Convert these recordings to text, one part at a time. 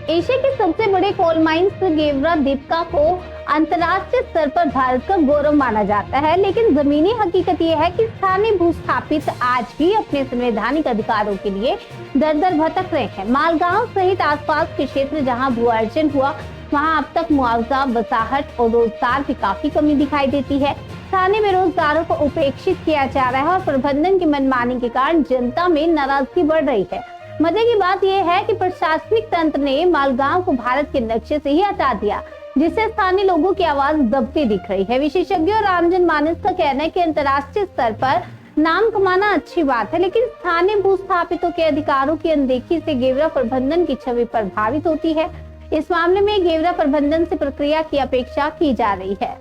Asia के सबसे बड़े कोल माइंस गेवरा दीपिका को अंतर्राष्ट्रीय स्तर पर भारत का गौरव माना जाता है, लेकिन जमीनी हकीकत यह है कि स्थानीय भूस्थापित आज भी अपने संवैधानिक अधिकारों के लिए दर दर भटक रहे हैं। मालगांव सहित आसपास के क्षेत्र जहां भू अर्जन हुआ, वहां अब तक मुआवजा, बसाहट और रोजगार की काफी कमी दिखाई देती है। स्थानीय बेरोजगारों को उपेक्षित किया जा रहा है और प्रबंधन की मनमानी के कारण जनता में नाराजगी बढ़ रही है। मजे की बात यह है कि प्रशासनिक तंत्र ने मालगांव को भारत के नक्शे से ही हटा दिया, जिससे स्थानीय लोगों की आवाज दबती दिख रही है। विशेषज्ञों और आमजन मानस का कहना है कि अंतर्राष्ट्रीय स्तर पर नाम कमाना अच्छी बात है, लेकिन स्थानीय भूस्थापितों के अधिकारों की अनदेखी से गेवरा प्रबंधन की छवि प्रभावित होती है। इस मामले में गेवरा प्रबंधन से प्रक्रिया की अपेक्षा की जा रही है।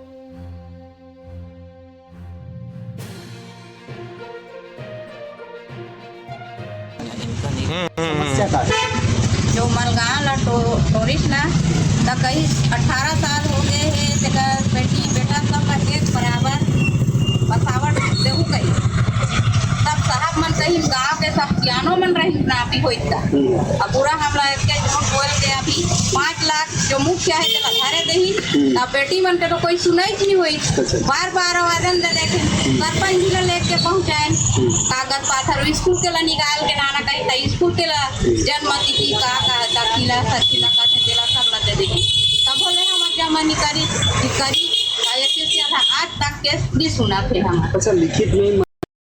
जो मालगांव ला टूरिस्ट ना तो कहीं 18 साल हो गए हैं, जगह बेटी बेटा सब का एक बराबर बसावट देहू कहीं तब साहब मन कहीं गाँव के सब सियानो मन रही नापी होता। अब पूरा हमला के झूठ बोल के अभी 5 लाख जो मुखिया है चला घरे दही तब बेटी मन के तो कोई सुनाई नहीं हुई। बार बार आवेदन दे देखे सरपंच जी ला लेके पहुँचाए कागज पाथर स्कूल के ला निकाल के नाना कहीं था स्कूल के ला जन्म तिथि का दाखिला सरकिला का देला सब ला दे देगी तब बोले हम जमा निकारी आज तक केस भी सुना थे हम। अच्छा, लिखित में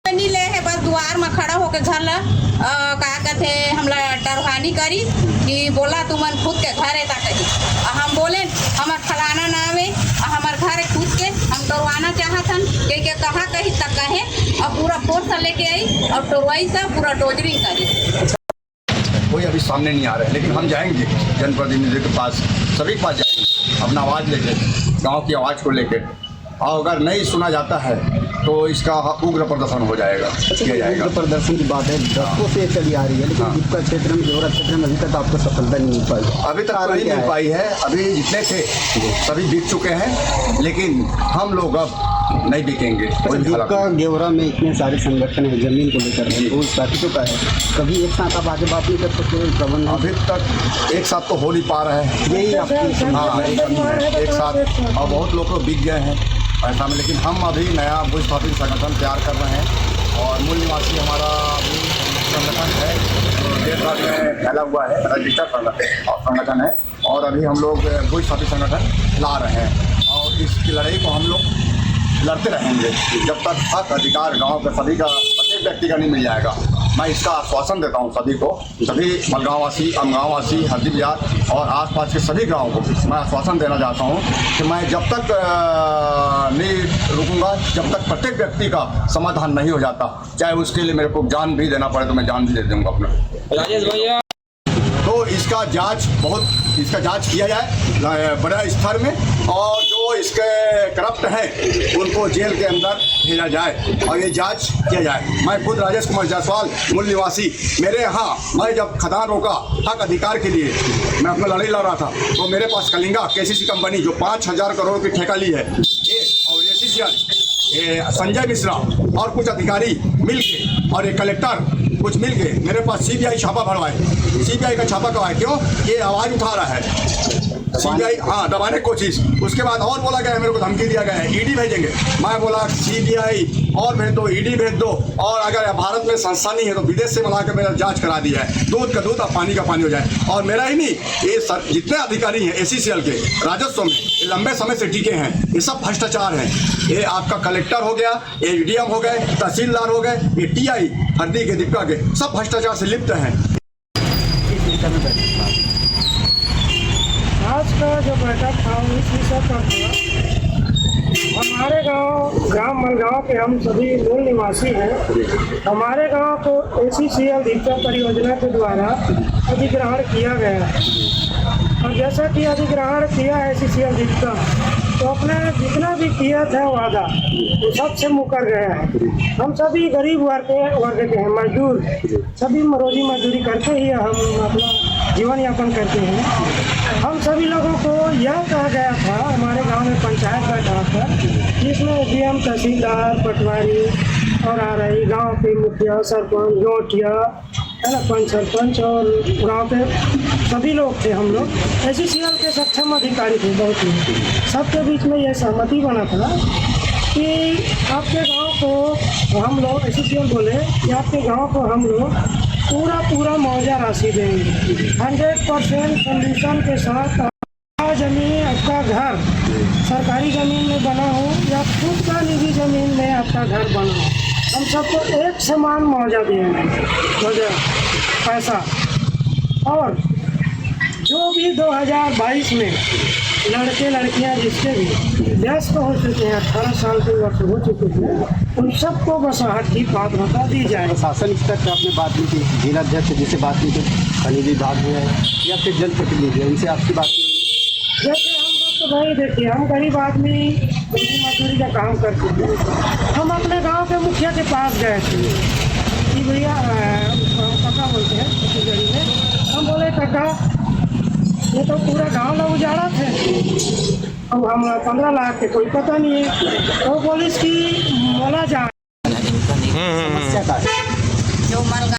नहीं ले है, बस द्वार में खड़ा होकर घर ला का कहते हमला डरवानी करी कि बोला तुमन खुद के घर है कही हम बोले हमार फलाना नाम है हमार घर है खुद के हम टोरवाना चाहतन के कहा कही तक कहे और पूरा फोर्स लेके आई और टोरवाई से पूरा डोजरिंग करी। कोई अभी सामने नहीं आ रहा है, लेकिन हम जाएंगे जनप्रतिनिधियों के पास, सभी के पास जाएंगे अपना आवाज़ लेके, गांव की आवाज़ को लेके, और अगर नहीं सुना जाता है तो इसका उग्र प्रदर्शन हो जाएगा, किया जाएगा। प्रदर्शन की बात है, दशकों से चली आ रही है, लेकिन दीपिका क्षेत्र में गेवरा क्षेत्र में अभी तक आपको सफलता नहीं मिल पाई। अभी तक नहीं मिल पाई है। अभी जितने थे सभी बिक चुके हैं, लेकिन हम लोग अब नहीं बिकेंगे। दीपिका गेवरा में इतने सारे संगठन है, जमीन को लेकर रोज काफी चुका है, कभी एक साथ आप आगे बात नहीं कर सकते प्रबंधन? अभी तक एक साथ तो हो नहीं पा रहे हैं, यही आपकी हाँ एक साथ, और बहुत लोग तो बिक गए हैं ऐसा में। लेकिन हम अभी नया भूस्थापित संगठन तैयार कर रहे हैं और मूल निवासी हमारा अभी संगठन है, देश भर में फैला हुआ है, रजिस्टर्ड संगठन है, और अभी हम लोग भूस्थापित संगठन ला रहे हैं और इसकी लड़ाई को हम लोग लड़ते रहेंगे जब तक हक अधिकार गांव के सभी का प्रत्येक व्यक्ति का नहीं मिल जाएगा। मैं इसका आश्वासन देता हूं सभी को, सभी मलगांव वासी, अमगांव वासी, हरदी बिहार और आसपास के सभी गांवों को मैं आश्वासन देना चाहता हूं कि मैं जब तक नहीं रुकूंगा जब तक प्रत्येक व्यक्ति का समाधान नहीं हो जाता, चाहे उसके लिए मेरे को जान भी देना पड़े तो मैं जान भी दे दूंगा अपना। राजेश भैया, तो इसका जांच किया जाए बड़ा स्तर में, और जो इसके करप्ट हैं उनको जेल के अंदर भेजा जाए और ये जांच किया जाए। मैं खुद राजेश कुमार जायसवाल, मूल निवासी, मेरे यहाँ मैं जब खदान रोका हक अधिकार के लिए, मैं अपना लड़ाई लड़ रहा था, तो मेरे पास कलिंगा केसीसी कंपनी जो 5,000 करोड़ की ठेका ली है, ये और एसीसीएल संजय मिश्रा और कुछ अधिकारी मिल के और एक कलेक्टर कुछ मिल के मेरे पास सीबीआई छापा भरवाए। सीबीआई का छापा करवाए, क्यों? ये आवाज़ उठा रहा है सीबीआई, हाँ, दबाने की कोशिश। उसके बाद और बोला गया है, मेरे को धमकी दिया गया है ईडी भेजेंगे। मैं बोला सीबीआई और भेज दो, ईडी भेज दो, और अगर भारत में संस्था नहीं है तो विदेश से मंगा के मेरा जांच करा दिया है, दूध का दूध और पानी का पानी हो जाए। और मेरा ही नहीं, ये जितने अधिकारी हैं एसीसीएल के राजस्व में ये लंबे समय से टिके हैं, ये सब भ्रष्टाचार हैं। ये आपका कलेक्टर हो गया, ये एडीएम हो गए, तहसीलदार हो गए, ये टीआई हरदी के दीपिका के, सब भ्रष्टाचार से लिप्त हैं। आज का जो बैठक था इस विषय पर था। हमारे ग्राम मलगांव के हम सभी मूल निवासी हैं। हमारे गांव को एसीसीएल दीपिका परियोजना के द्वारा अधिग्रहण किया गया है, और जैसा कि अधिग्रहण किया एसीसीएल दीपिका, तो अपने जितना भी किया था वादा वो सबसे मुकर गया है। हम सभी गरीब वर्ग के हैं, मजदूर, सभी रोजी मजदूरी करके ही हम अपना जीवन यापन करते हैं। हम सभी लोगों को यह कहा गया था, हमारे गांव में पंचायत बैठा था जिसमें डीएम, तहसीलदार, पटवारी और आरआई, गांव के मुखिया, सरपंच, जोटिया, है ना, पंच सरपंच और गांव के सभी लोग थे। हम लोग ACCL के सक्षम अधिकारी थे, बहुत ही सबके बीच में यह सहमति बना था कि आपके गांव को हम लोग, ACCL बोले कि आपके गांव को हम लोग पूरा मुआवजा राशि देंगे 100% सोल्यूशन के साथ। आपका जमीन, आपका घर सरकारी ज़मीन में बना हो या खुद का निजी ज़मीन में आपका घर बना हो, हम सबको एक समान मुआवजा देंगे, मुआवजा पैसा। और जो भी 2022 में लड़के लड़कियां जिसके भी व्यस्त हो चुके हैं, 18 साल के वर्ष हो चुके हैं, उन सबको बसाहट की पात्रता दी जाए। प्रशासन स्तर पर आपने बात की थी, जिलाध्यक्ष जिसे बात की थी, खनिज विभाग में है या फिर जनप्रतिनिधि है, उनसे आपकी बात की? जैसे हम लोग तो भाई देखिए, हम गरीब आदमी मजदूरी का काम करते हैं। हम अपने गांव के मुखिया के पास गए थे कि भैया, काका बोलते हैं छत्तीसगढ़ी में, हम बोले काका ये तो पूरा गांव लोग उजाड़ा थे, अब हम 15 लाख के कोई पता नहीं है। तो पुलिस की मोला जा समस्या का है जो मलगा